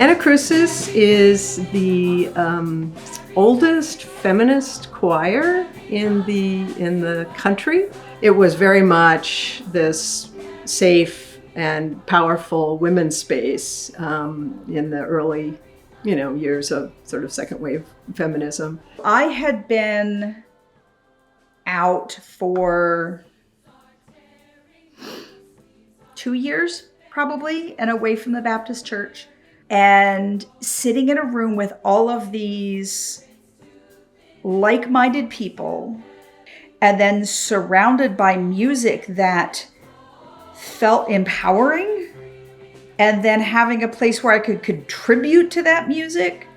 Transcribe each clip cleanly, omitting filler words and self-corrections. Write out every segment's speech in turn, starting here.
Anacrusis is the oldest feminist choir in the country. It was very much this safe and powerful women's space in the early, years of sort of second wave feminism. I had been out for 2 years, probably, and away from the Baptist church, and sitting in a room with all of these like-minded people, and then surrounded by music that felt empowering, and then having a place where I could contribute to that music.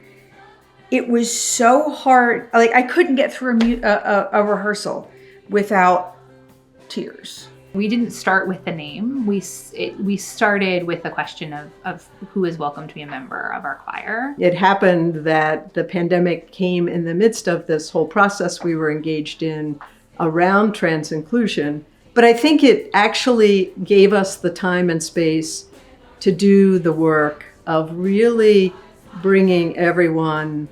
It was so hard. Like, I couldn't get through a rehearsal without tears. We didn't start with the name. We started with the question of who is welcome to be a member of our choir. It happened that the pandemic came in the midst of this whole process we were engaged in around trans inclusion. But I think it actually gave us the time and space to do the work of really bringing everyone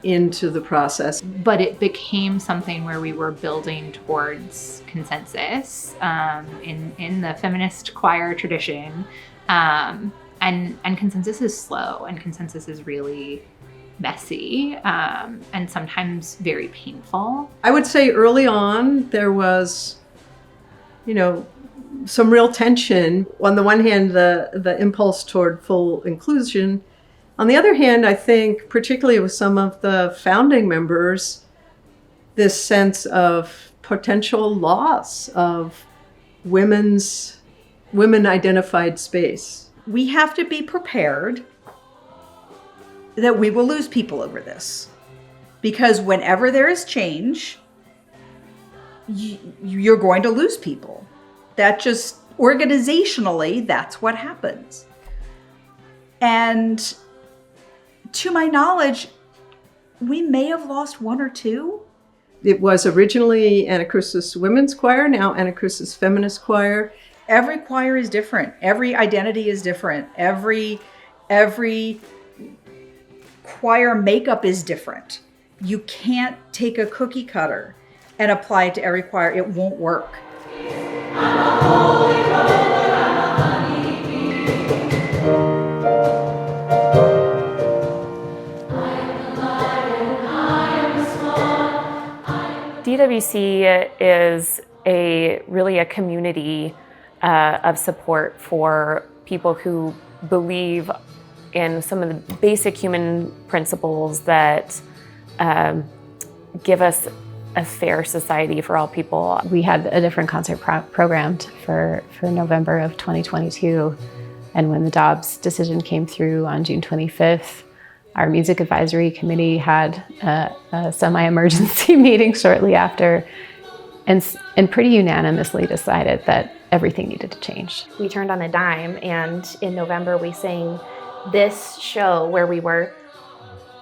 into the process. But it became something where we were building towards consensus in the feminist choir tradition. And consensus is slow, and consensus is really messy and sometimes very painful. I would say early on there was, some real tension. On the one hand, the impulse toward full inclusion. On the other hand, I think, particularly with some of the founding members, this sense of potential loss of women-identified space. We have to be prepared that we will lose people over this. Because whenever there is change, you're going to lose people. That just, organizationally, that's what happens. And to my knowledge, we may have lost one or two. It was originally Anacrusis Women's Choir, now Anacrusis Feminist Choir. Every choir is different. Every identity is different. Every choir makeup is different. You can't take a cookie cutter and apply it to every choir. It won't work. I'm a holy roller, I'm a honeybee. DWC is really a community of support for people who believe in some of the basic human principles that give us a fair society for all people. We had a different concert programmed for November of 2022, and when the Dobbs decision came through on June 25th, our music advisory committee had a semi-emergency meeting shortly after, and pretty unanimously decided that everything needed to change. We turned on a dime, and in November we sang this show where we were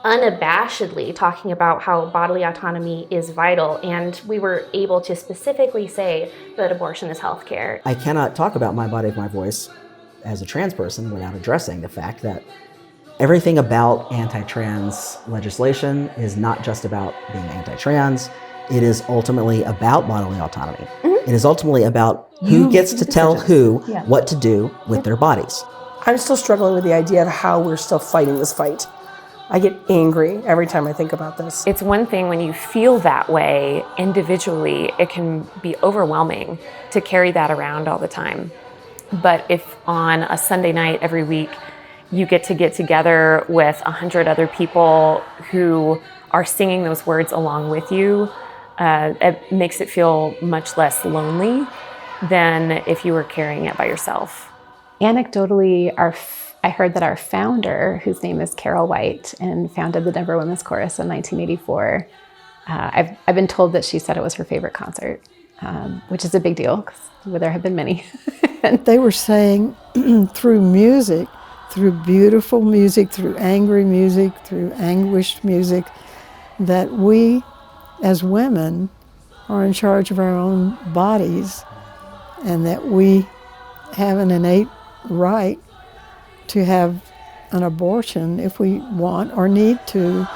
unabashedly talking about how bodily autonomy is vital, and we were able to specifically say that abortion is healthcare. I cannot talk about my body, my voice as a trans person without addressing the fact that everything about anti-trans legislation is not just about being anti-trans. It is ultimately about bodily autonomy. Mm-hmm. It is ultimately about who gets to tell who what to do with their bodies. I'm still struggling with the idea of how we're still fighting this fight. I get angry every time I think about this. It's one thing when you feel that way individually, it can be overwhelming to carry that around all the time. But if on a Sunday night every week, you get together with 100 other people who are singing those words along with you, it makes it feel much less lonely than if you were carrying it by yourself. Anecdotally, I heard that our founder, whose name is Carol White and founded the Denver Women's Chorus in 1984, I've been told that she said it was her favorite concert, which is a big deal because there have been many. They were saying through music, through beautiful music, through angry music, through anguished music, that we as women are in charge of our own bodies, and that we have an innate right to have an abortion if we want or need to.